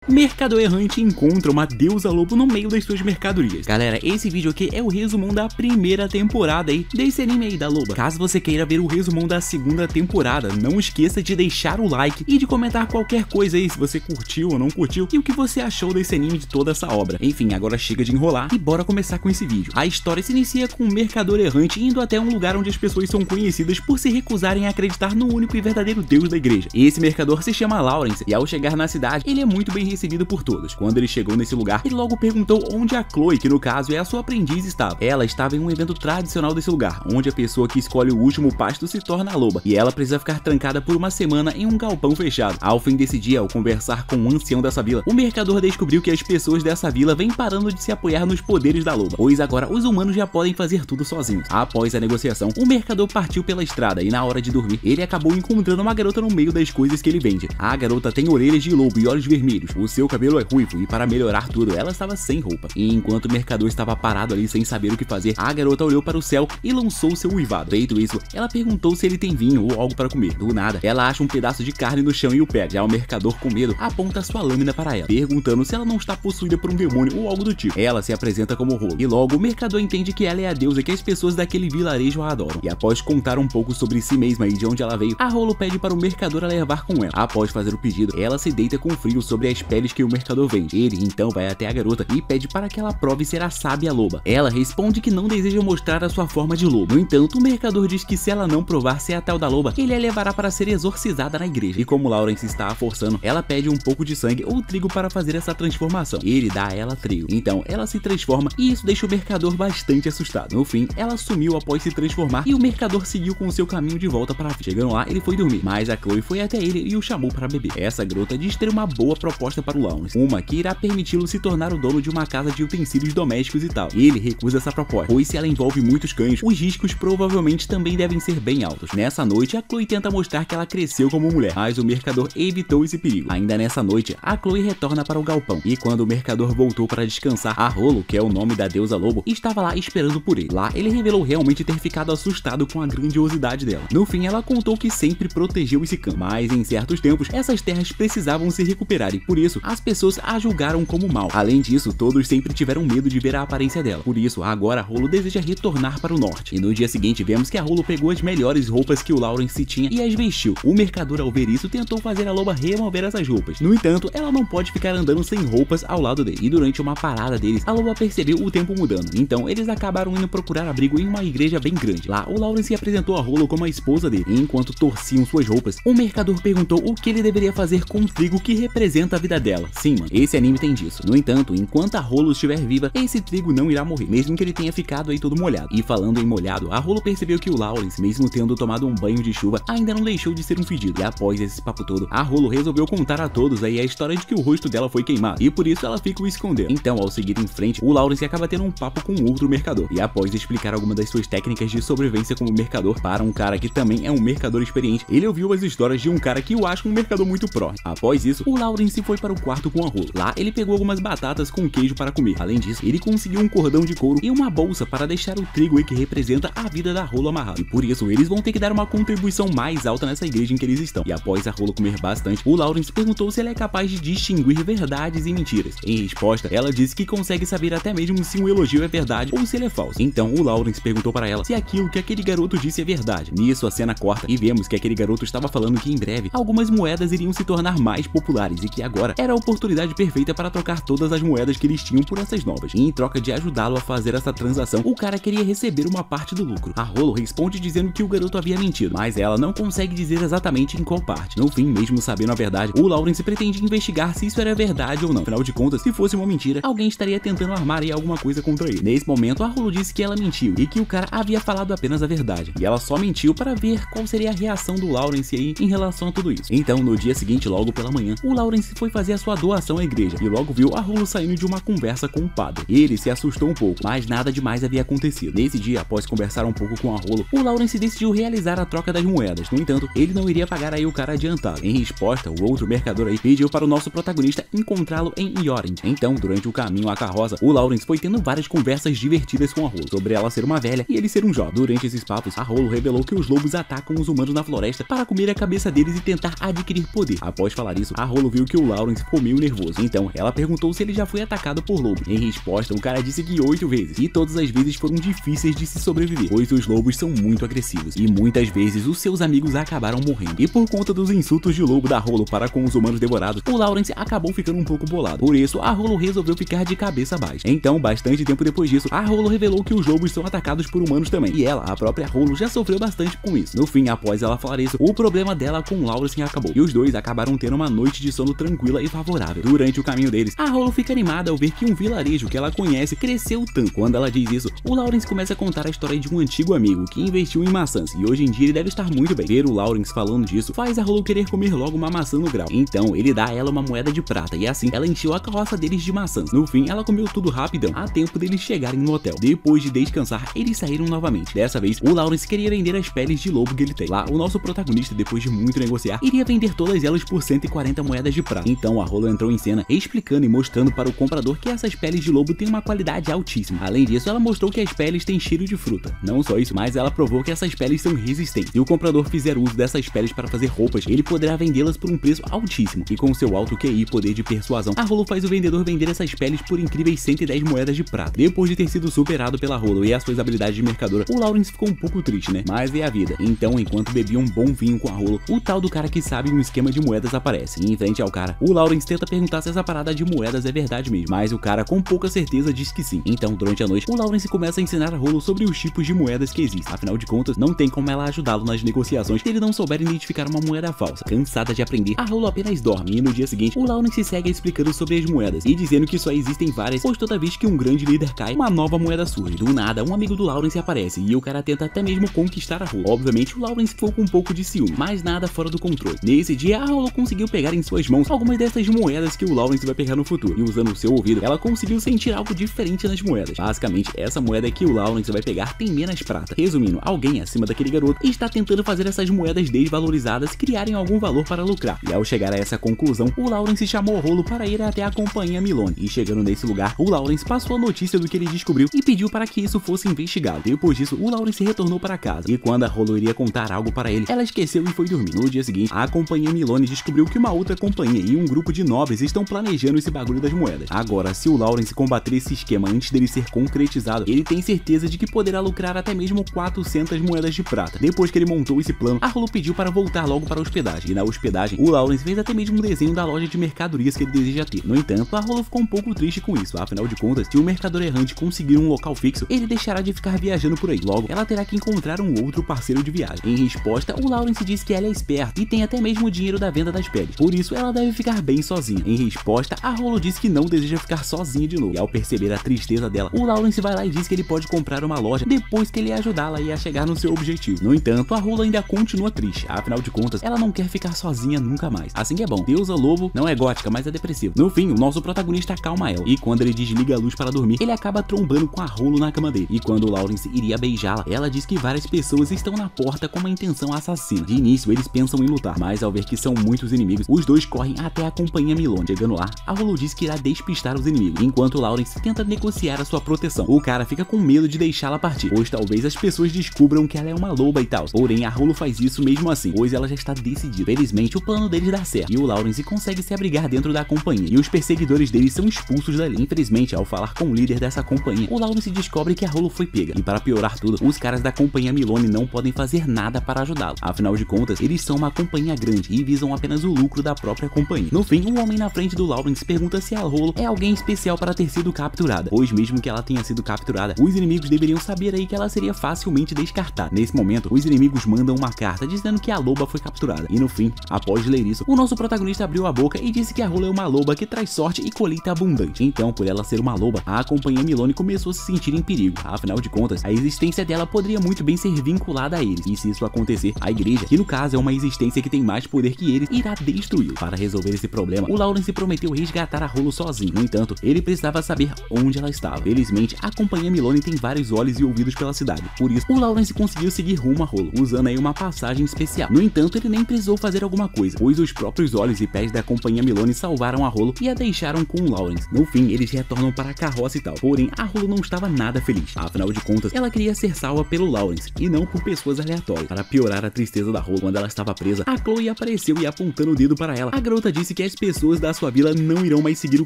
Mercador errante encontra uma deusa lobo no meio das suas mercadorias. Galera, esse vídeo aqui é o resumão da primeira temporada aí desse anime aí da loba. Caso você queira ver o resumão da segunda temporada, não esqueça de deixar o like e de comentar qualquer coisa aí, se você curtiu ou não curtiu e o que você achou desse anime, de toda essa obra. Enfim, agora chega de enrolar e bora começar com esse vídeo. A história se inicia com um mercador errante indo até um lugar onde as pessoas são conhecidas por se recusarem a acreditar no único e verdadeiro deus da igreja. Esse mercador se chama Lawrence e ao chegar na cidade, ele é muito bem recebido por todos. Quando ele chegou nesse lugar, ele logo perguntou onde a Chloe, que no caso é a sua aprendiz, estava. Ela estava em um evento tradicional desse lugar, onde a pessoa que escolhe o último pasto se torna a loba, e ela precisa ficar trancada por uma semana em um galpão fechado. Ao fim desse dia, ao conversar com um ancião dessa vila, o mercador descobriu que as pessoas dessa vila vêm parando de se apoiar nos poderes da loba, pois agora os humanos já podem fazer tudo sozinhos. Após a negociação, o mercador partiu pela estrada e na hora de dormir, ele acabou encontrando uma garota no meio das coisas que ele vende. A garota tem orelhas de lobo e olhos vermelhos, o seu cabelo é ruivo e para melhorar tudo, ela estava sem roupa. E enquanto o mercador estava parado ali sem saber o que fazer, a garota olhou para o céu e lançou seu uivado. Feito isso, ela perguntou se ele tem vinho ou algo para comer. Do nada, ela acha um pedaço de carne no chão e o pega. Já o mercador, com medo, aponta sua lâmina para ela, perguntando se ela não está possuída por um demônio ou algo do tipo. Ela se apresenta como Rolo, e logo o mercador entende que ela é a deusa que as pessoas daquele vilarejo a adoram. E após contar um pouco sobre si mesma e de onde ela veio, a Rolo pede para o mercador a levar com ela. Após fazer o pedido, ela se deita com frio sobre as peles que o mercador vende. Ele então vai até a garota e pede para que ela prove ser a sábia loba. Ela responde que não deseja mostrar a sua forma de lobo. No entanto, o mercador diz que se ela não provar ser a tal da loba, ele a levará para ser exorcizada na igreja. E como Lawrence está a forçando, ela pede um pouco de sangue ou trigo para fazer essa transformação. Ele dá a ela trigo. Então ela se transforma e isso deixa o mercador bastante assustado. No fim, ela sumiu após se transformar e o mercador seguiu com o seu caminho de volta para a vila. Chegando lá, ele foi dormir, mas a Chloe foi até ele e o chamou para beber. Essa garota diz ter uma boa proposta para o Lawrence, uma que irá permiti-lo se tornar o dono de uma casa de utensílios domésticos e tal. Ele recusa essa proposta, pois se ela envolve muitos cães, os riscos provavelmente também devem ser bem altos. Nessa noite, a Chloe tenta mostrar que ela cresceu como mulher, mas o mercador evitou esse perigo. Ainda nessa noite, a Chloe retorna para o galpão, e quando o mercador voltou para descansar, a Rolo, que é o nome da deusa lobo, estava lá esperando por ele. Lá, ele revelou realmente ter ficado assustado com a grandiosidade dela. No fim, ela contou que sempre protegeu esse cão, mas em certos tempos, essas terras precisavam se recuperar e por isso, as pessoas a julgaram como mal. Além disso, todos sempre tiveram medo de ver a aparência dela. Por isso, agora a Rolo deseja retornar para o norte. E no dia seguinte, vemos que a Rolo pegou as melhores roupas que o Lawrence tinha e as vestiu. O mercador, ao ver isso, tentou fazer a loba remover essas roupas. No entanto, ela não pode ficar andando sem roupas ao lado dele. E durante uma parada deles, a loba percebeu o tempo mudando. Então, eles acabaram indo procurar abrigo em uma igreja bem grande. Lá, o Lawrence apresentou a Rolo como a esposa dele. E enquanto torciam suas roupas, o mercador perguntou o que ele deveria fazer com o trigo que representa a vida dela. Sim, mano, esse anime tem disso. No entanto, enquanto a Rolo estiver viva, esse trigo não irá morrer, mesmo que ele tenha ficado aí todo molhado. E falando em molhado, a Rolo percebeu que o Lawrence, mesmo tendo tomado um banho de chuva, ainda não deixou de ser um fedido. E após esse papo todo, a Rolo resolveu contar a todos aí a história de que o rosto dela foi queimado, e por isso ela fica o escondendo. Então, ao seguir em frente, o Lawrence acaba tendo um papo com outro mercador. E após explicar algumas das suas técnicas de sobrevivência como mercador para um cara que também é um mercador experiente, ele ouviu as histórias de um cara que eu acho um mercador muito pró. Após isso, o Lawrence foi para o quarto com a Rolo. Lá, ele pegou algumas batatas com queijo para comer. Além disso, ele conseguiu um cordão de couro e uma bolsa para deixar o trigo aí que representa a vida da Rolo amarrado. E por isso, eles vão ter que dar uma contribuição mais alta nessa igreja em que eles estão. E após a Rolo comer bastante, o Lawrence perguntou se ela é capaz de distinguir verdades e mentiras. Em resposta, ela disse que consegue saber até mesmo se um elogio é verdade ou se ele é falso. Então, o Lawrence perguntou para ela se aquilo que aquele garoto disse é verdade. Nisso, a cena corta e vemos que aquele garoto estava falando que em breve, algumas moedas iriam se tornar mais populares e que agora era a oportunidade perfeita para trocar todas as moedas que eles tinham por essas novas. E em troca de ajudá-lo a fazer essa transação, o cara queria receber uma parte do lucro. A Rolo responde dizendo que o garoto havia mentido, mas ela não consegue dizer exatamente em qual parte. No fim, mesmo sabendo a verdade, o Lawrence pretende investigar se isso era verdade ou não. Afinal de contas, se fosse uma mentira, alguém estaria tentando armar aí alguma coisa contra ele. Nesse momento, a Rolo disse que ela mentiu e que o cara havia falado apenas a verdade. E ela só mentiu para ver qual seria a reação do Lawrence aí em relação a tudo isso. Então, no dia seguinte, logo pela manhã, o Lawrence foi fazer a sua doação à igreja e logo viu a Rolo saindo de uma conversa com o padre. Ele se assustou um pouco, mas nada demais havia acontecido. Nesse dia, após conversar um pouco com a Rolo, o Lawrence decidiu realizar a troca das moedas. No entanto, ele não iria pagar aí o cara adiantado. Em resposta, o outro mercador aí pediu para o nosso protagonista encontrá-lo em Yorend. Então, durante o caminho à carroça, o Lawrence foi tendo várias conversas divertidas com a Rolo, sobre ela ser uma velha e ele ser um jovem. Durante esses papos, a Rolo revelou que os lobos atacam os humanos na floresta para comer a cabeça deles e tentar adquirir poder. Após falar isso, a Rolo viu que o Lawrence Lawrence ficou meio nervoso. Então, ela perguntou se ele já foi atacado por lobos. Em resposta, o cara disse que 8 vezes, e todas as vezes foram difíceis de se sobreviver, pois os lobos são muito agressivos, e muitas vezes os seus amigos acabaram morrendo. E por conta dos insultos de lobo da Hollow para com os humanos devorados, o Lawrence acabou ficando um pouco bolado. Por isso, a Hollow resolveu ficar de cabeça baixa. Então, bastante tempo depois disso, a Hollow revelou que os lobos são atacados por humanos também, e ela, a própria Hollow, já sofreu bastante com isso. No fim, após ela falar isso, o problema dela com o Lawrence acabou, e os dois acabaram tendo uma noite de sono tranquila e favorável. Durante o caminho deles, a Hollow fica animada ao ver que um vilarejo que ela conhece cresceu tanto. Quando ela diz isso, o Lawrence começa a contar a história de um antigo amigo que investiu em maçãs, e hoje em dia ele deve estar muito bem. Ver o Lawrence falando disso faz a Hollow querer comer logo uma maçã no grau. Então, ele dá a ela uma moeda de prata, e assim, ela encheu a carroça deles de maçãs. No fim, ela comeu tudo rapidão, a tempo deles chegarem no hotel. Depois de descansar, eles saíram novamente. Dessa vez, o Lawrence queria vender as peles de lobo que ele tem. Lá, o nosso protagonista, depois de muito negociar, iria vender todas elas por 140 moedas de prata. Então, a Hollow entrou em cena, explicando e mostrando para o comprador que essas peles de lobo têm uma qualidade altíssima. Além disso, ela mostrou que as peles têm cheiro de fruta. Não só isso, mas ela provou que essas peles são resistentes. Se o comprador fizer uso dessas peles para fazer roupas, ele poderá vendê-las por um preço altíssimo. E com seu alto QI e poder de persuasão, a Hollow faz o vendedor vender essas peles por incríveis 110 moedas de prata. Depois de ter sido superado pela Hollow e as suas habilidades de mercadora, o Lawrence ficou um pouco triste, né? Mas é a vida. Então, enquanto bebia um bom vinho com a Hollow, o tal do cara que sabe um esquema de moedas aparece. E em frente ao cara, o Lawrence tenta perguntar se essa parada de moedas é verdade mesmo, mas o cara com pouca certeza diz que sim. Então, durante a noite, o Lawrence começa a ensinar a Hollow sobre os tipos de moedas que existem. Afinal de contas, não tem como ela ajudá-lo nas negociações se ele não souber identificar uma moeda falsa. Cansada de aprender, a Hollow apenas dorme, e no dia seguinte, o Lawrence segue explicando sobre as moedas e dizendo que só existem várias, pois toda vez que um grande líder cai, uma nova moeda surge. Do nada, um amigo do Lawrence aparece e o cara tenta até mesmo conquistar a Hollow. Obviamente, o Lawrence ficou com um pouco de ciúme, mas nada fora do controle. Nesse dia, a Hollow conseguiu pegar em suas mãos algumas dessas moedas que o Lawrence vai pegar no futuro, e usando o seu ouvido, ela conseguiu sentir algo diferente nas moedas. Basicamente, essa moeda que o Lawrence vai pegar tem menos prata. Resumindo, alguém acima daquele garoto está tentando fazer essas moedas desvalorizadas criarem algum valor para lucrar. E ao chegar a essa conclusão, o Lawrence chamou a Hollow para ir até a companhia Milone. E chegando nesse lugar, o Lawrence passou a notícia do que ele descobriu e pediu para que isso fosse investigado. Depois disso, o Lawrence retornou para casa, e quando a Hollow iria contar algo para ele, ela esqueceu e foi dormir. No dia seguinte, a companhia Milone descobriu que uma outra companhia e um grupo de nobres estão planejando esse bagulho das moedas. Agora, se o Lawrence combater esse esquema antes dele ser concretizado, ele tem certeza de que poderá lucrar até mesmo 400 moedas de prata. Depois que ele montou esse plano, a Hollow pediu para voltar logo para a hospedagem, e na hospedagem, o Lawrence fez até mesmo um desenho da loja de mercadorias que ele deseja ter. No entanto, a Hollow ficou um pouco triste com isso, afinal de contas, se o mercador errante conseguir um local fixo, ele deixará de ficar viajando por aí. Logo, ela terá que encontrar um outro parceiro de viagem. Em resposta, o Lawrence diz que ela é esperta e tem até mesmo o dinheiro da venda das peles, por isso ela deve ficar bem sozinha. Em resposta, a Hollow diz que não deseja ficar sozinha de novo, e ao perceber a tristeza dela, o Lawrence vai lá e diz que ele pode comprar uma loja depois que ele ajudá-la a chegar no seu objetivo. No entanto, a Hollow ainda continua triste, afinal de contas, ela não quer ficar sozinha nunca mais. Assim que é bom. Deusa Lobo não é gótica, mas é depressiva. No fim, o nosso protagonista acalma ela, e quando ele desliga a luz para dormir, ele acaba trombando com a Hollow na cama dele. E quando o Lawrence iria beijá-la, ela diz que várias pessoas estão na porta com uma intenção assassina. De início, eles pensam em lutar, mas ao ver que são muitos inimigos, os dois correm até a companhia Milone. Chegando lá, a Hollow diz que irá despistar os inimigos, enquanto o Lawrence tenta negociar a sua proteção. O cara fica com medo de deixá-la partir, pois talvez as pessoas descubram que ela é uma loba e tal. Porém, a Hollow faz isso mesmo assim, pois ela já está decidida. Felizmente, o plano deles dá certo, e o Lawrence consegue se abrigar dentro da companhia, e os perseguidores dele são expulsos dali. Infelizmente, ao falar com o líder dessa companhia, o Lawrence descobre que a Hollow foi pega, e para piorar tudo, os caras da companhia Milone não podem fazer nada para ajudá-lo. Afinal de contas, eles são uma companhia grande e visam apenas o lucro da própria companhia. No fim, o homem na frente do Lawrence pergunta se a Hollow é alguém especial para ter sido capturada, pois mesmo que ela tenha sido capturada, os inimigos deveriam saber aí que ela seria facilmente descartada. Nesse momento, os inimigos mandam uma carta dizendo que a loba foi capturada, e no fim, após ler isso, o nosso protagonista abriu a boca e disse que a Hollow é uma loba que traz sorte e colheita abundante. Então, por ela ser uma loba, a companhia Milone começou a se sentir em perigo. Afinal de contas, a existência dela poderia muito bem ser vinculada a eles, e se isso acontecer, a igreja, que no caso é uma existência que tem mais poder que eles, irá destruí-lo. Para resolver esse problema, o Lawrence prometeu resgatar a Hollow sozinho. No entanto, ele precisava saber onde ela estava. Felizmente, a companhia Milone tem vários olhos e ouvidos pela cidade, por isso, o Lawrence conseguiu seguir rumo a Hollow, usando aí uma passagem especial. No entanto, ele nem precisou fazer alguma coisa, pois os próprios olhos e pés da companhia Milone salvaram a Hollow e a deixaram com o Lawrence. No fim, eles retornam para a carroça e tal, porém, a Hollow não estava nada feliz. Afinal de contas, ela queria ser salva pelo Lawrence, e não por pessoas aleatórias. Para piorar a tristeza da Hollow, quando ela estava presa, a Chloe apareceu e apontando o dedo para ela, a garota disse que as pessoas da sua vila não irão mais seguir o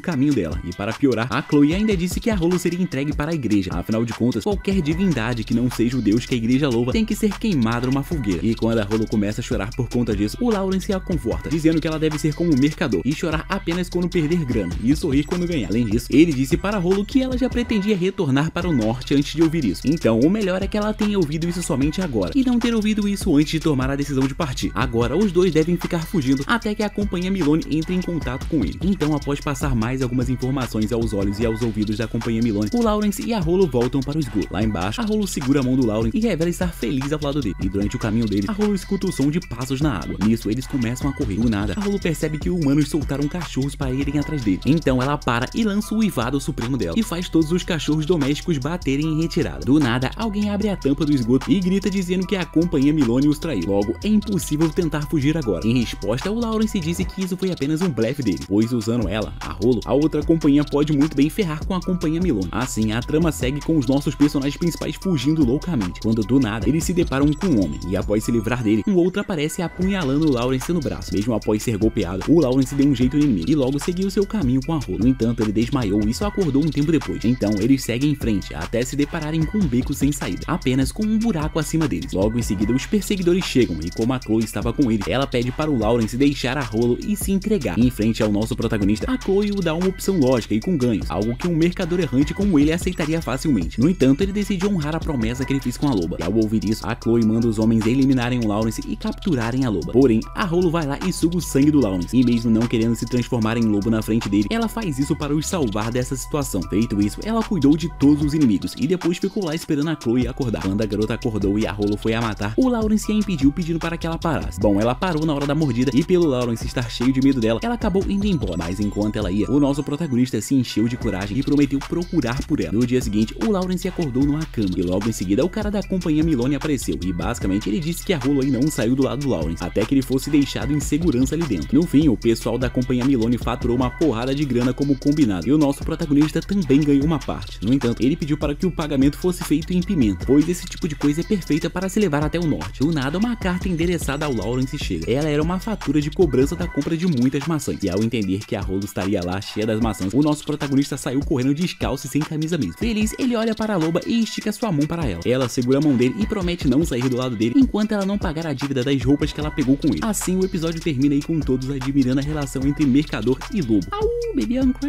caminho dela. E para piorar, a Chloe ainda disse que a Rolo seria entregue para a igreja. Afinal de contas, qualquer divindade que não seja o deus que a igreja louva tem que ser queimada numa fogueira. E quando a Rolo começa a chorar por conta disso, o Lawrence a conforta, dizendo que ela deve ser como um mercador e chorar apenas quando perder grana e sorrir quando ganhar. Além disso, ele disse para a Rolo que ela já pretendia retornar para o norte antes de ouvir isso. Então, o melhor é que ela tenha ouvido isso somente agora e não ter ouvido isso antes de tomar a decisão de partir. Agora, os dois devem ficar fugindo até que a companhia Milone entre em contato com ele. Então, após passar mais algumas informações aos olhos e aos ouvidos da companhia Milone, o Lawrence e a Rolo voltam para o esgoto. Lá embaixo, a Rolo segura a mão do Lawrence e revela estar feliz ao lado dele. E durante o caminho deles, a Rolo escuta o som de passos na água. Nisso, eles começam a correr. Do nada, a Rolo percebe que humanos soltaram cachorros para irem atrás dele. Então, ela para e lança o uivado supremo dela, e faz todos os cachorros domésticos baterem em retirada. Do nada, alguém abre a tampa do esgoto e grita dizendo que a companhia Milone os traiu. Logo, é impossível tentar fugir agora. Em resposta, o Lawrence disse que isso foi apenas um blefe dele, pois usando ela, a Rolo, a outra companhia pode muito bem ferrar com a companhia Milone. Assim, a trama segue com os nossos personagens principais fugindo loucamente, quando do nada, eles se deparam com um homem, e após se livrar dele, um outro aparece apunhalando o Lawrence no braço. Mesmo após ser golpeado, o Lawrence deu um jeito no inimigo, e logo seguiu seu caminho com a Rolo. No entanto, ele desmaiou e só acordou um tempo depois. Então, eles seguem em frente, até se depararem com um beco sem saída, apenas com um buraco acima deles. Logo em seguida, os perseguidores chegam, e como a Chloe estava com ele, ela pede para o Lawrence deixar a Rolo e se entregar. E em frente ao nosso protagonista, a Chloe o dá uma opção lógica e com ganhos, algo que um mercador errante como ele aceitaria facilmente. No entanto, ele decide honrar a promessa que ele fez com a loba. E ao ouvir isso, a Chloe manda os homens eliminarem o Lawrence e capturarem a loba. Porém, a Rolo vai lá e suga o sangue do Lawrence, e mesmo não querendo se transformar em lobo na frente dele, ela faz isso para os salvar dessa situação. Feito isso, ela cuidou de todos os inimigos e depois ficou lá esperando a Chloe acordar. Quando a garota acordou e a Rolo foi a matar, o Lawrence a impediu pedindo para que ela parasse. Bom, ela parou na hora da mordida e pelo Lawrence estar cheio de medo dela, ela acabou indo embora. Mas enquanto ela ia, o nosso protagonista se encheu de coragem e prometeu procurar por ela. No dia seguinte, o Lawrence acordou numa cama e logo em seguida o cara da companhia Milone apareceu e basicamente ele disse que a Rolo aí não saiu do lado do Lawrence até que ele fosse deixado em segurança ali dentro. No fim, o pessoal da companhia Milone faturou uma porrada de grana como combinado e o nosso protagonista também ganhou uma parte. No entanto, ele pediu para que o pagamento fosse feito em pimenta, pois esse tipo de coisa é perfeita para se levar até o norte. Do nada, uma carta endereçada ao Lawrence chega. Ela era uma fatura de cobrança da compra de muitas maçãs. E ao entender que a Rolo estaria lá cheia das maçãs, o nosso protagonista saiu correndo descalço e sem camisa mesmo. Feliz, ele olha para a loba e estica sua mão para ela. Ela segura a mão dele e promete não sair do lado dele enquanto ela não pagar a dívida das roupas que ela pegou com ele. Assim, o episódio termina aí com todos admirando a relação entre mercador e lobo.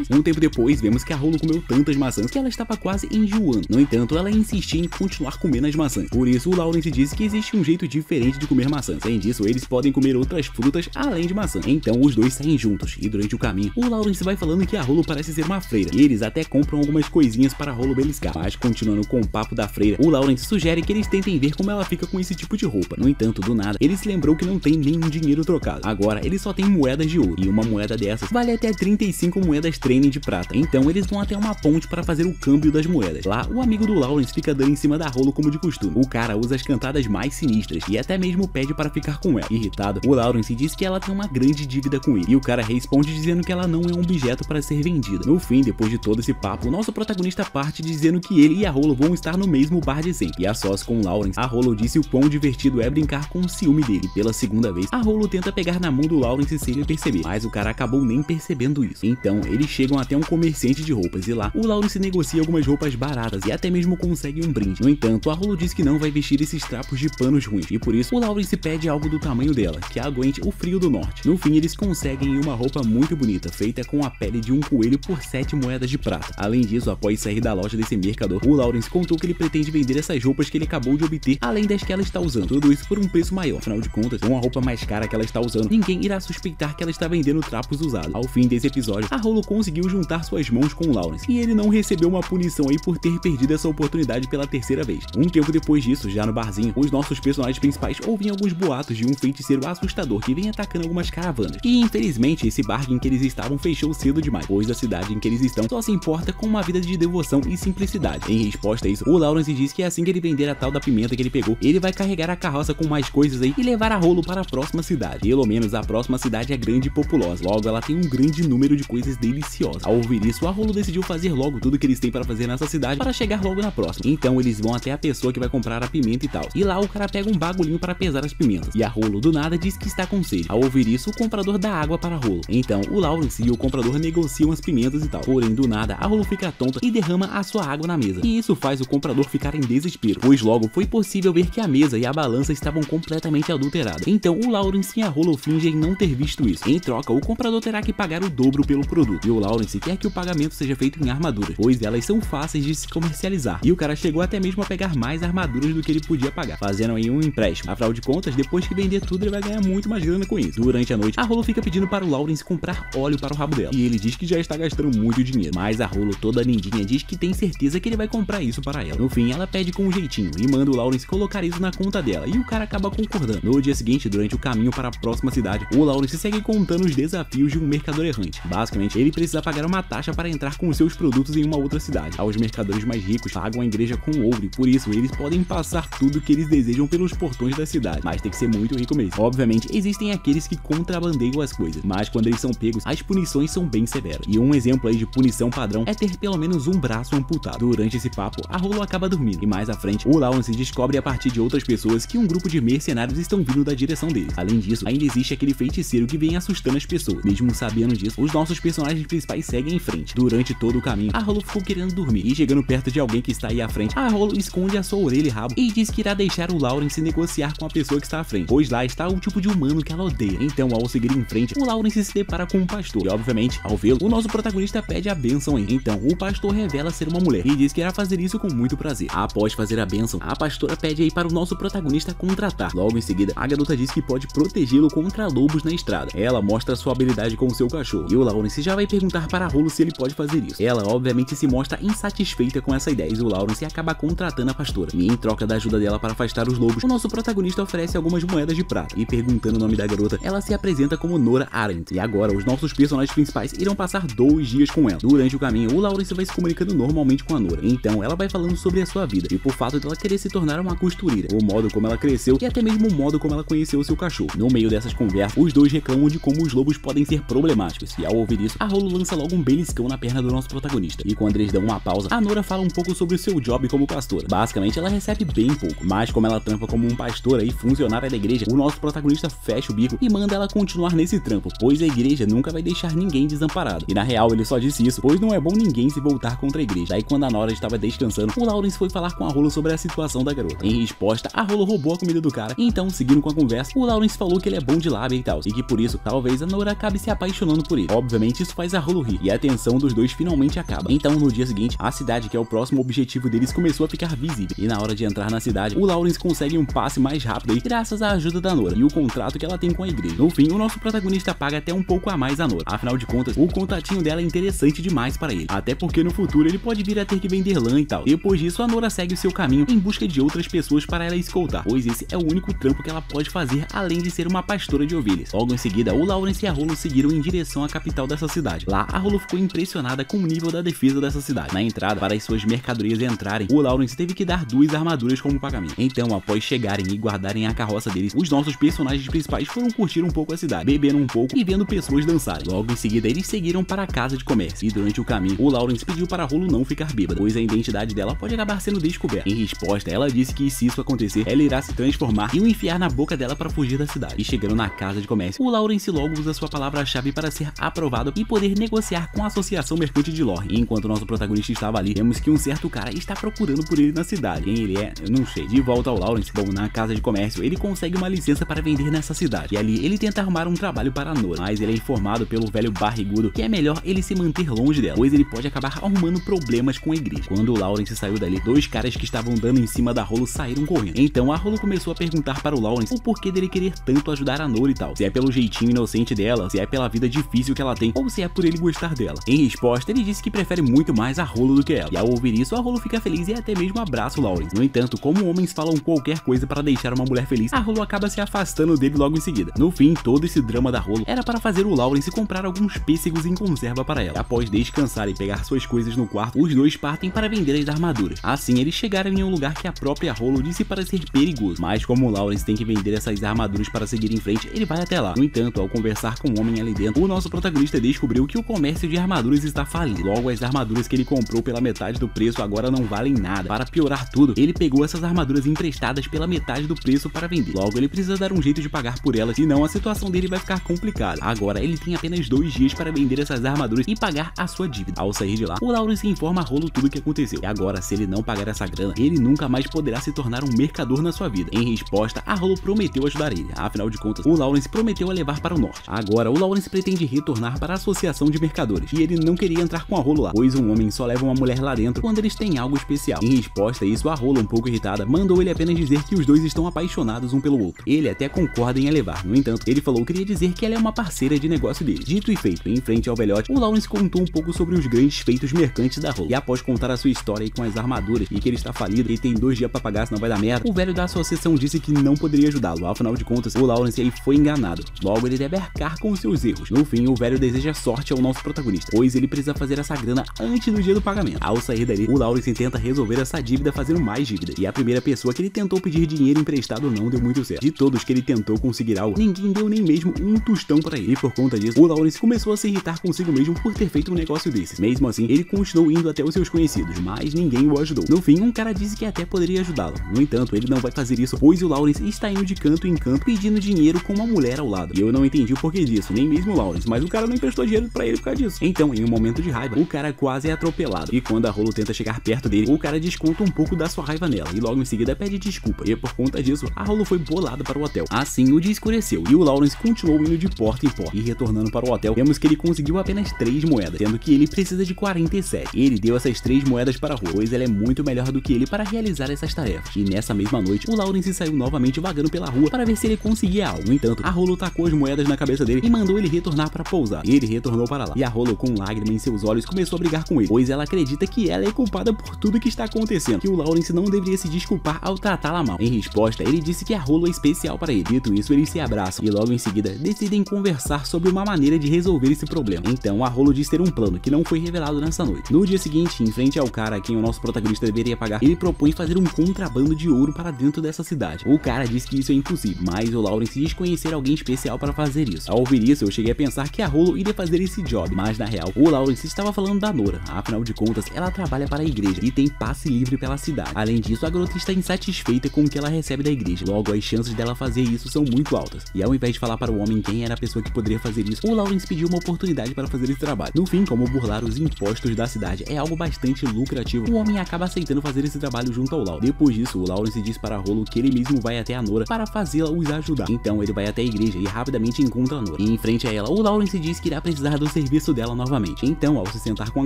Um tempo depois, vemos que a Rolo comeu tantas maçãs que ela estava quase enjoando. No entanto, ela insistia em continuar comendo as maçãs. Por isso, o Lawrence disse que existe um jeito diferente de comer maçãs. Além disso, eles podem comer outras frutas além de maçã. Então, os dois saem juntos. E durante o caminho, o Lawrence vai falando que a Rolo parece ser uma freira. E eles até compram algumas coisinhas para a Rolo beliscar. Mas, continuando com o papo da freira, o Lawrence sugere que eles tentem ver como ela fica com esse tipo de roupa. No entanto, do nada, ele se lembrou que não tem nenhum dinheiro trocado. Agora, ele só tem moedas de ouro. E uma moeda dessas vale até 35 moedas training de prata. Então, eles vão até uma ponte para fazer o câmbio das moedas. Lá, o amigo do Lawrence fica dando em cima da Rolo como de costume. O cara usa as cantadas mais sinistras e até mesmo pede para ficar com ela. Irritado, o Lawrence diz que ela tem uma grande dívida com ele. E o cara responde dizendo que ela não é um objeto para ser vendida. No fim, depois de todo esse papo, o nosso protagonista parte dizendo que ele e a Rolo vão estar no mesmo bar de sempre. E a sós com o Lawrence, a Rolo disse o quão divertido é brincar com o ciúme dele. E pela segunda vez, a Rolo tenta pegar na mão do Lawrence sem ele perceber, mas o cara acabou nem percebendo isso. Então, eles chegam até um comerciante de roupas e lá, o Lawrence negocia algumas roupas baratas e até mesmo consegue um brinde. No entanto, a Rolo diz que não vai vestir esses trapos de panos ruins e por isso, o Lawrence pede algo do tamanho dela, que aguente o frio do norte. No fim, eles conseguem uma roupa muito bonita, feita com a pele de um coelho por 7 moedas de prata. Além disso, após sair da loja desse mercador, o Lawrence contou que ele pretende vender essas roupas que ele acabou de obter, além das que ela está usando. Tudo isso por um preço maior. Afinal de contas, com a roupa mais cara que ela está usando, ninguém irá suspeitar que ela está vendendo trapos usados. Ao fim desse episódio, a Rolo conseguiu juntar suas mãos com o Lawrence, e ele não recebeu uma punição aí por ter perdido essa oportunidade pela terceira vez. Um tempo depois disso, já no barzinho, os nossos personagens principais ouvem alguns boatos de um feiticeiro assustador que vem atacando algumas caravanas. E infelizmente, esse bar em que eles estavam fechou cedo demais, pois a cidade em que eles estão só se importa com uma vida de devoção e simplicidade. Em resposta a isso, o Lawrence diz que assim que ele vender a tal da pimenta que ele pegou, ele vai carregar a carroça com mais coisas aí e levar a Rolo para a próxima cidade. Pelo menos a próxima cidade é grande e populosa, logo ela tem um grande número de coisas deliciosas. Ao ouvir isso, a Rolo decidiu fazer logo tudo que eles têm para fazer nessa cidade para chegar logo na próxima. Então eles vão até a pessoa que vai comprar a pimenta e tal. E lá o cara pega um bagulhinho para pesar as pimentas. E a Rolo do nada diz que está com sede. Ao ouvir isso, o comprador dá água para a Rolo. Então o Lawrence e o comprador negociam as pimentas e tal. Porém, do nada, a Rolo fica tonta e derrama a sua água na mesa. E isso faz o comprador ficar em desespero, pois logo foi possível ver que a mesa e a balança estavam completamente adulteradas. Então o Lawrence e a Rolo fingem não ter visto isso. Em troca, o comprador terá que pagar o dobro pelo produto. E o Lawrence quer que o pagamento seja feito em armaduras, pois elas são fáceis de se comercializar. E o cara chegou até mesmo a pegar mais armaduras do que ele podia pagar, fazendo aí um empréstimo. Afinal de contas, depois que vender tudo, ele vai ganhar muito mais grana com isso. Durante a noite, a Rolo fica pedindo para o Lawrence comprar óleo para o rabo dela. E ele diz que já está gastando muito dinheiro. Mas a Rolo, toda lindinha, diz que tem certeza que ele vai comprar isso para ela. No fim, ela pede com um jeitinho e manda o Lawrence colocar isso na conta dela. E o cara acaba concordando. No dia seguinte, durante o caminho para a próxima cidade, o Lawrence segue contando os desafios de um mercador errante. Basicamente, ele precisa pagar uma taxa para entrar com os seus produtos em uma outra cidade. Os mercadores mais ricos pagam a igreja com ouro e por isso eles podem passar tudo que eles desejam pelos portões da cidade. Mas tem que ser muito rico mesmo. Obviamente, existem aqueles que contrabandeiam as coisas, mas quando eles são pegos, as punições são bem severas. E um exemplo aí de punição padrão é ter pelo menos um braço amputado. Durante esse papo, a Rolo acaba dormindo. E mais à frente, o Lawrence descobre a partir de outras pessoas que um grupo de mercenários estão vindo da direção deles. Além disso, ainda existe aquele feiticeiro que vem assustando as pessoas. Mesmo sabendo disso, os nossos personagens principais seguem em frente. Durante todo o caminho, a Rolo ficou querendo dormir e chegando perto de alguém que está aí à frente, a Rolo esconde a sua orelha e rabo e diz que irá deixar o Lawrence negociar com a pessoa que está à frente, pois lá está o tipo de humano que ela odeia. Então, ao seguir em frente, o Lawrence se depara com um pastor e, obviamente, ao vê-lo, o nosso protagonista pede a bênção aí. Então, o pastor revela ser uma mulher e diz que irá fazer isso com muito prazer. Após fazer a bênção, a pastora pede aí para o nosso protagonista contratar. Logo em seguida, a garota diz que pode protegê-lo contra lobos na estrada. Ela mostra sua habilidade com o seu cachorro e o Lawrence já vai perguntar para a Rolo se ele pode fazer isso. Ela, obviamente, se mostra insatisfeita com essa ideia e o Lawrence acaba contratando a pastora. E em troca da ajuda dela para afastar os lobos, o nosso protagonista oferece algumas moedas de prata. E perguntando o nome da garota, ela se apresenta como Nora Arendt. E agora, os nossos personagens principais irão passar 2 dias com ela. Durante o caminho, o Lawrence vai se comunicando normalmente com a Nora. Então, ela vai falando sobre a sua vida e por fato dela querer se tornar uma costureira, o modo como ela cresceu e até mesmo o modo como ela conheceu o seu cachorro. No meio dessas conversas, os dois reclamam de como os lobos podem ser problemáticos. E ao ouvir isso, a Rolo lança logo um beliscão na perna do nosso protagonista. E quando eles dão uma pausa, a Nora fala um pouco sobre o seu job como pastora. Basicamente, ela recebe bem pouco, mas como ela trampa como um pastora e funcionária da igreja, o nosso protagonista fecha o bico e manda ela continuar nesse trampo, pois a igreja nunca vai deixar ninguém desamparado. E na real, ele só disse isso, pois não é bom ninguém se voltar contra a igreja. Daí quando a Nora estava descansando, o Lawrence foi falar com a Rolo sobre a situação da garota. Em resposta, a Rolo roubou a comida do cara, e então, seguindo com a conversa, o Lawrence falou que ele é bom de lábia e tal, e que por isso, talvez a Nora acabe se apaixonando por ele. Obviamente, isso faz a Rolo rir, e a tensão dos dois finalmente acaba. Então, no dia seguinte, a cidade, que é o próximo objetivo deles, começou a ficar visível, e na hora de entrar na cidade, o Lawrence consegue um passe mais rápido aí, graças à ajuda da Nora, e o contrato que ela tem com a igreja. No fim, o nosso protagonista paga até um pouco a mais a Nora, afinal de contas, o contatinho dela é interessante demais para ele, até porque no futuro ele pode vir a ter que vender lã e tal. Depois disso, a Nora segue o seu caminho em busca de outras pessoas para ela escoltar, pois esse é o único trampo que ela pode fazer além de ser uma pastora de ovelhas. Logo em seguida, o Lawrence e a Rolo seguiram em direção à capital dessa cidade. Lá, a Rolo ficou impressionada com o nível da defesa dessa cidade. Na entrada, para as suas mercadorias entrarem, o Lawrence teve que dar 2 armaduras como pagamento. Então, após chegarem e guardarem a carroça deles, os nossos personagens principais foram curtir um pouco a cidade, bebendo um pouco e vendo pessoas dançarem. Logo em seguida, eles seguiram para a casa de comércio e durante o caminho, o Lawrence pediu para a Rolo não ficar bêbada, pois a identidade dela pode acabar sendo descoberta. Em resposta, ela disse que se isso acontecer, ela irá se transformar e o enfiar na boca dela para fugir da cidade. E chegando na casa de comércio, o Lawrence logo usa sua palavra-chave para ser aprovado e poder negociar com a Associação Mercante de Lore. E enquanto nosso protagonista estava ali, vemos que um certo cara está procurando por ele na cidade. Quem ele é, eu não sei. De volta ao Lawrence, bom, na casa de comércio, ele consegue uma licença para vender nessa cidade. E ali, ele tenta arrumar um trabalho para a Nora, mas ele é informado pelo velho barrigudo que é melhor ele se manter longe dela, pois ele pode acabar arrumando problemas com a igreja. Quando o Lawrence saiu dali, 2 caras que estavam dando em cima da Rolo saíram correndo. Então a Rolo começou a perguntar para o Lawrence o porquê dele querer tanto ajudar a Nora e tal. Se é pelo jeitinho inocente dela, se é pela vida difícil que ela tem, ou se é por ele gostar dela. Em resposta, ele disse que prefere muito mais a Rolo do que ela. E ao ouvir isso, a Rolo fica feliz e até mesmo abraça o Lawrence. No entanto, como homens falam qualquer coisa para deixar uma mulher feliz, a Rolo acaba se afastando dele logo em seguida. No fim, todo esse drama da Rolo era para fazer o Lawrence comprar alguns pêssegos em conserva para ela. E após descansar e pegar suas coisas no quarto, os dois partem para vender as armaduras. Assim, eles chegaram em um lugar que a própria Rolo disse para ser perigoso. Mas como o Lawrence tem que vender essas armaduras para seguir em frente, ele vai até lá. No entanto, ao conversar com o homem ali dentro, o nosso protagonista descobriu que o comércio de armaduras está falido. Logo, as armaduras que ele comprou pela metade do preço agora não valem nada. Para piorar tudo, ele pegou essas armaduras emprestadas pela metade do preço para vender. Logo, ele precisa dar um jeito de pagar por elas, senão a situação dele vai ficar complicada. complicada. Agora ele tem apenas 2 dias para vender essas armaduras e pagar a sua dívida. Ao sair de lá, o Lawrence informa a Rollo tudo o que aconteceu. E agora, se ele não pagar essa grana, ele nunca mais poderá se tornar um mercador na sua vida. Em resposta, a Rollo prometeu ajudar ele. Afinal de contas, o Lawrence prometeu a levar para o norte. Agora, o Lawrence pretende retornar para a associação de mercadores. E ele não queria entrar com a Rollo lá, pois um homem só leva uma mulher lá dentro quando eles têm algo especial. Em resposta a isso, a Rollo, um pouco irritada, mandou ele apenas dizer que os dois estão apaixonados um pelo outro. Ele até concorda em a levar. No entanto, ele falou que queria dizer que ela é uma parceira de negócio dele. Dito e feito, em frente ao velhote, o Lawrence contou um pouco sobre os grandes feitos mercantes da Rollo. E após contar a sua história com as armaduras e que ele está falido e tem 2 dias para pagar, senão vai dar merda, o velho da associação disse que não poderia ajudá-lo. Afinal de contas, o Lawrence aí foi enganado. Logo, ele deve arcar com os seus erros. No fim, o velho deseja sorte ao nosso protagonista, pois ele precisa fazer essa grana antes do dia do pagamento. Ao sair dali, o Lawrence tenta resolver essa dívida fazendo mais dívida. E a primeira pessoa que ele tentou pedir dinheiro emprestado não deu muito certo. De todos que ele tentou conseguir algo, ninguém deu nem mesmo um tostão para ele. E por conta disso, o Lawrence começou a se irritar consigo mesmo por ter feito um negócio desses. Mesmo assim, ele continuou indo até os seus conhecidos, mas ninguém o ajudou. No fim, um cara disse que até poderia ajudá-lo. No entanto, ele não vai fazer isso, pois o Lawrence está indo de canto em canto pedindo dinheiro com uma mulher ao lado. E eu não entendi o porquê disso, nem mesmo o Lawrence, mas o cara não emprestou dinheiro pra ele por causa disso. Então, em um momento de raiva, o cara quase é atropelado. E quando a Rollo tenta chegar perto dele, o cara desconta um pouco da sua raiva nela. E logo em seguida pede desculpa. E por conta disso, a Rollo foi bolada para o hotel. Assim, o dia escureceu e o Lawrence continuou indo de porta em porta. E retornando para o hotel, vemos que ele conseguiu apenas 3 moedas, sendo que ele precisa de 47. Ele deu essas 3 moedas para a Rollo, pois ela é muito melhor do que ele para realizar essas tarefas. E nessa mesma noite, o Lawrence saiu novamente vagando pela rua para ver se ele conseguia algo. No entanto, a Rollo tacou as moedas na cabeça dele e mandou ele retornar para pousar. Ele retornou para lá. E a Rollo, com lágrimas em seus olhos, começou a brigar com ele, pois ela acredita que ela é culpada por tudo que está acontecendo, que o Lawrence não deveria se desculpar ao tratá-la mal. Em resposta, ele disse que a Rollo é especial para ele. Dito isso, eles se abraçam e logo em seguida decidem conversar sobre uma maneira de resolver esse problema. Então, a Rollo diz ter um plano que não foi revelado nessa noite. No dia seguinte, em frente ao cara a quem o nosso protagonista deveria pagar, ele propõe fazer um contrabando de ouro para dentro dessa cidade. O cara diz que isso é impossível, mas o Lawrence diz conhecer alguém especial para fazer isso. Ao ouvir isso, eu cheguei a pensar que a Rollo iria fazer esse job, mas na real, o Lawrence estava falando da Nora. Afinal de contas, ela trabalha para a igreja e tem passe livre pela cidade. Além disso, a garota está insatisfeita com o que ela recebe da igreja. Logo, as chances dela fazer isso são muito altas. E ao invés de falar para o homem quem era a pessoa que poderia fazer isso, o Lawrence pediu uma oportunidade para fazer esse trabalho. No fim, como burlar os impostos da cidade é algo bastante lucrativo, o homem acaba aceitando fazer esse trabalho junto ao Lawrence. Depois disso, o Lawrence diz para a Rollo que ele mesmo vai até a Nora para fazê-la os ajudar. Então ele vai até a igreja e rapidamente encontra a Nora. E em frente a ela, o Lawrence diz que irá precisar do serviço dela novamente. Então, ao se sentar com a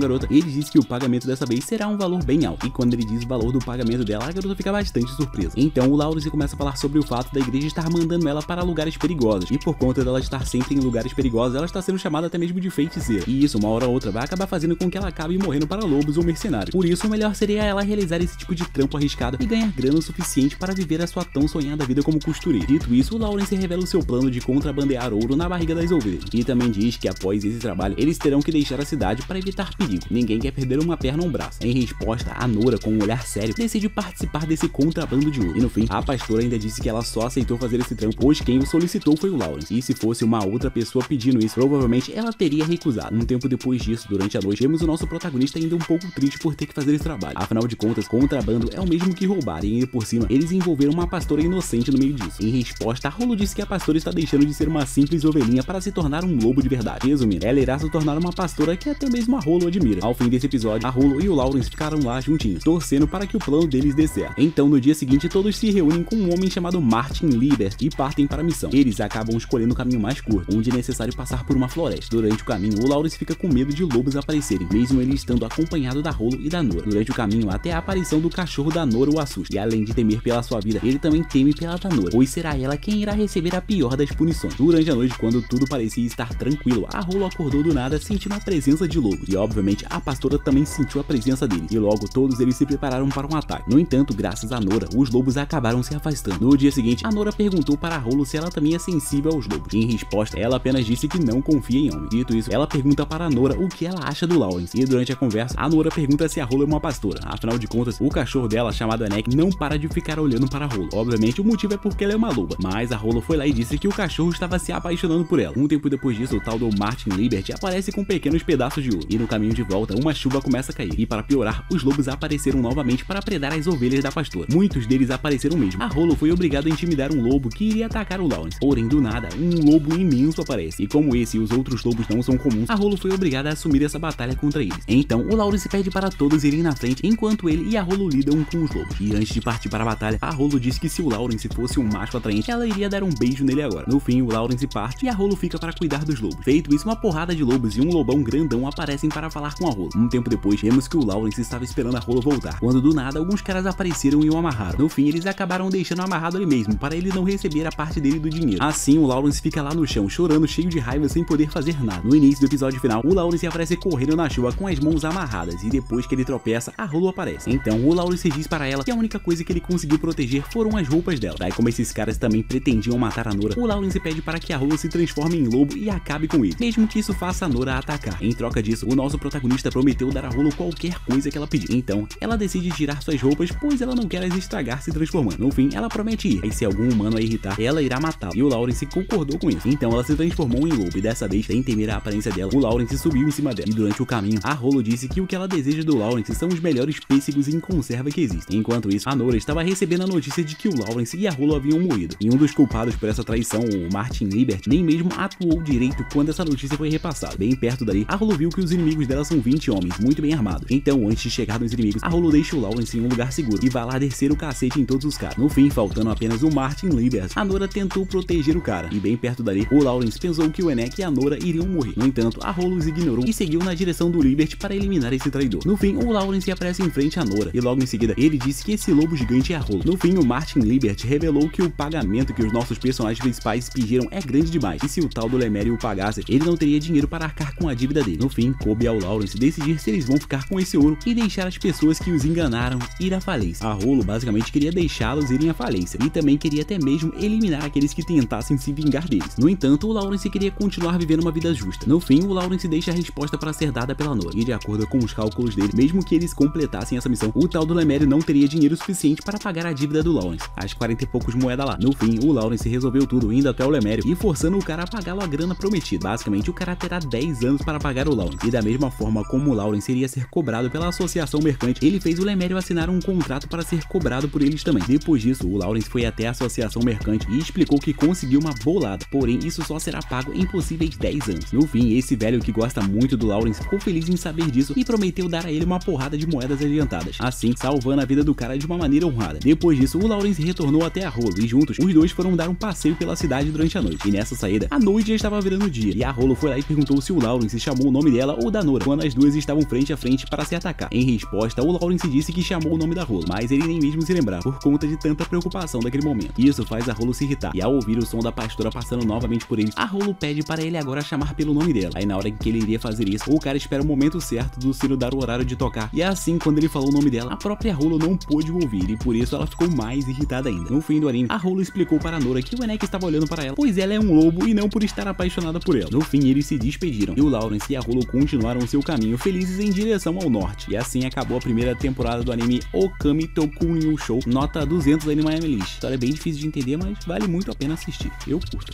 garota, ele diz que o pagamento dessa vez será um valor bem alto. E quando ele diz o valor do pagamento dela, a garota fica bastante surpresa. Então o Lawrence começa a falar sobre o fato da igreja estar mandando ela para lugares perigosos. E por conta dela estar sempre em lugares perigosos, ela está sendo chamada até mesmo de feiticeira. E isso, uma hora ou outra, vai acabar fazendo com que ela acabe morrendo para lobos ou mercenários. Por isso, o melhor seria ela realizar esse tipo de trampo arriscado e ganhar grana o suficiente para viver a sua tão sonhada vida como costureira. Dito isso, o Lawrence revela o seu plano de contrabandear ouro na barriga das ovelhas. E também diz que após esse trabalho, eles terão que deixar a cidade para evitar perigo. Ninguém quer perder uma perna ou um braço. Em resposta, a Nora, com um olhar sério, decide participar desse contrabando de ouro. E no fim, a pastora ainda disse que ela só aceitou fazer esse trampo, pois quem o solicitou foi o Lawrence. E se fosse uma outra pessoa pedindo isso, provavelmente ela teria recusado. Um tempo depois disso, durante a noite, vemos o nosso protagonista ainda um pouco triste por ter que fazer esse trabalho. Afinal de contas, contrabando é o mesmo que roubar, e ainda por cima, eles envolveram uma pastora inocente no meio disso. Em resposta, a Rollo disse que a pastora está deixando de ser uma simples ovelhinha para se tornar um lobo de verdade. Resumindo, ela irá se tornar uma pastora que até mesmo a Rollo admira. Ao fim desse episódio, a Rollo e o Lawrence ficaram lá juntinhos, torcendo para que o plano deles dê certo. Então, no dia seguinte, todos se reúnem com um homem chamado Martin Lieber e partem para a missão. Eles acabam escolhendo o caminho mais curto, onde é necessário passar por uma floresta. Durante o caminho, o Lawrence fica com medo de lobos aparecerem, mesmo ele estando acompanhado da Rollo e da Nora. Durante o caminho, até a aparição do cachorro da Nora o assusta. E além de temer pela sua vida, ele também teme pela da Nora, pois será ela quem irá receber a pior das punições. Durante a noite, quando tudo parecia estar tranquilo, a Rollo acordou do nada sentindo a presença de lobos. E obviamente, a pastora também sentiu a presença dele. E logo todos eles se prepararam para um ataque. No entanto, graças a Nora, os lobos acabaram se afastando. No dia seguinte, a Nora perguntou para a Rollo se ela também é sensível aos lobos. Em resposta, ela apenas disse que não confia em homens. Dito isso, ela pergunta para a Nora o que ela acha do Lawrence. E durante a conversa, a Nora pergunta se a Rollo é uma pastora. Afinal de contas, o cachorro dela, chamado Anek, não para de ficar olhando para a Rollo. Obviamente, o motivo é porque ela é uma loba. Mas a Rollo foi lá e disse que o cachorro estava se apaixonando por ela. Um tempo depois disso, o tal do Martin Liberty aparece com pequenos pedaços de ouro. E no caminho de volta, uma chuva começa a cair. E para piorar, os lobos apareceram novamente para predar as ovelhas da pastora. Muitos deles apareceram mesmo. A Rollo foi obrigada a intimidar um lobo que iria atacar o Lawrence. Porém, do nada, um lobo lobo imenso aparece. E como esse e os outros lobos não são comuns, a Rolo foi obrigada a assumir essa batalha contra eles. Então o Lawrence pede para todos irem na frente enquanto ele e a Rolo lidam com os lobos. E antes de partir para a batalha, a Rolo disse que se o Lawrence fosse um macho atraente, ela iria dar um beijo nele agora. No fim, o Lawrence parte e a Rolo fica para cuidar dos lobos. Feito isso, uma porrada de lobos e um lobão grandão aparecem para falar com a Rolo. Um tempo depois, vemos que o Lawrence estava esperando a Rolo voltar, quando do nada alguns caras apareceram e o amarraram. No fim, eles acabaram deixando amarrado ali mesmo, para ele não receber a parte dele do dinheiro. Assim, o Lawrence fica lá no chão, chorando, cheio de raiva, sem poder fazer nada. No início do episódio final, o Lawrence aparece correndo na chuva com as mãos amarradas, e depois que ele tropeça, a Rolo aparece. Então, o Lawrence diz para ela que a única coisa que ele conseguiu proteger foram as roupas dela. Daí, como esses caras também pretendiam matar a Nora, o Lawrence pede para que a Rolo se transforme em lobo e acabe com ele, mesmo que isso faça a Nora atacar. Em troca disso, o nosso protagonista prometeu dar a Rolo qualquer coisa que ela pedir. Então, ela decide tirar suas roupas, pois ela não quer as estragar se transformando. No fim, ela promete ir, e se algum humano a irritar, ela irá matá-lo. E o Lawrence concordou com isso. Então, ela se transformou em lobo, e dessa vez, sem temer a aparência dela, o Lawrence subiu em cima dela. E durante o caminho, a Rolo disse que o que ela deseja do Lawrence são os melhores pêssegos em conserva que existem. Enquanto isso, a Nora estava recebendo a notícia de que o Lawrence e a Rolo haviam morrido. E um dos culpados por essa traição, o Martin Liebert, nem mesmo atuou direito quando essa notícia foi repassada. Bem perto dali, a Rolo viu que os inimigos dela são 20 homens, muito bem armados. Então, antes de chegar nos inimigos, a Rolo deixa o Lawrence em um lugar seguro e vai lá descer o cacete em todos os caras. No fim, faltando apenas o Martin Liebert, a Nora tentou proteger o cara. E bem perto dali, o Lawrence pensou que o Enoch e a Nora iriam morrer. No entanto, a Rolo os ignorou e seguiu na direção do Liebert para eliminar esse traidor. No fim, o Lawrence aparece em frente a Nora e logo em seguida, ele disse que esse lobo gigante é a Rolo. No fim, o Martin Liebert revelou que o pagamento que os nossos personagens principais pediram é grande demais, e se o tal do Lemério o pagasse, ele não teria dinheiro para arcar com a dívida dele. No fim, coube ao Lawrence decidir se eles vão ficar com esse ouro e deixar as pessoas que os enganaram ir à falência. A Rolo basicamente queria deixá-los irem à falência e também queria até mesmo eliminar aqueles que tentassem se vingar deles. No entanto, o Lawrence queria continuar vivendo uma vida justa. No fim, o Lawrence deixa a resposta para ser dada pela Nora, e de acordo com os cálculos dele, mesmo que eles completassem essa missão, o tal do Lemério não teria dinheiro suficiente para pagar a dívida do Lawrence, as 40 e poucos moedas lá. No fim, o Lawrence resolveu tudo indo até o Lemério e forçando o cara a pagá-lo a grana prometida. Basicamente, o cara terá 10 anos para pagar o Lawrence. E da mesma forma como o Lawrence iria ser cobrado pela associação mercante, ele fez o Lemério assinar um contrato para ser cobrado por eles também. Depois disso, o Lawrence foi até a associação mercante e explicou que conseguiu uma bolada, porém isso só será pago em possíveis 10 anos. No fim, esse velho que gosta muito do Lawrence ficou feliz em saber disso e prometeu dar a ele uma porrada de moedas adiantadas, assim salvando a vida do cara de uma maneira honrada. Depois disso, o Lawrence retornou até a Rolo e juntos, os dois foram dar um passeio pela cidade durante a noite. E nessa saída, a noite já estava virando dia, e a Rolo foi lá e perguntou se o Lawrence chamou o nome dela ou da Nora, quando as duas estavam frente a frente para se atacar. Em resposta, o Lawrence disse que chamou o nome da Rolo, mas ele nem mesmo se lembrava, por conta de tanta preocupação daquele momento. Isso faz a Rolo se irritar, e ao ouvir o som da pastora passando novamente por eles, a Rolo pede para ele agora chamar pelo nome dela. Aí na hora que ele iria fazer isso, o cara espera o momento certo do sino dar o horário de tocar, e assim, quando ele falou o nome dela, a própria Rolo não pôde ouvir, e por isso ela ficou mais irritada ainda. No fim do anime, a Rolo explicou para a Nora que o Enoch estava olhando para ela, pois ela é um lobo e não por estar apaixonada por ela. No fim, eles se despediram, e o Lawrence e a Rolo continuaram seu caminho felizes em direção ao norte. E assim acabou a primeira temporada do anime Okami Toku Show, nota 200 Anime List. História bem difícil de entender, mas vale muito a pena assistir. Eu curto.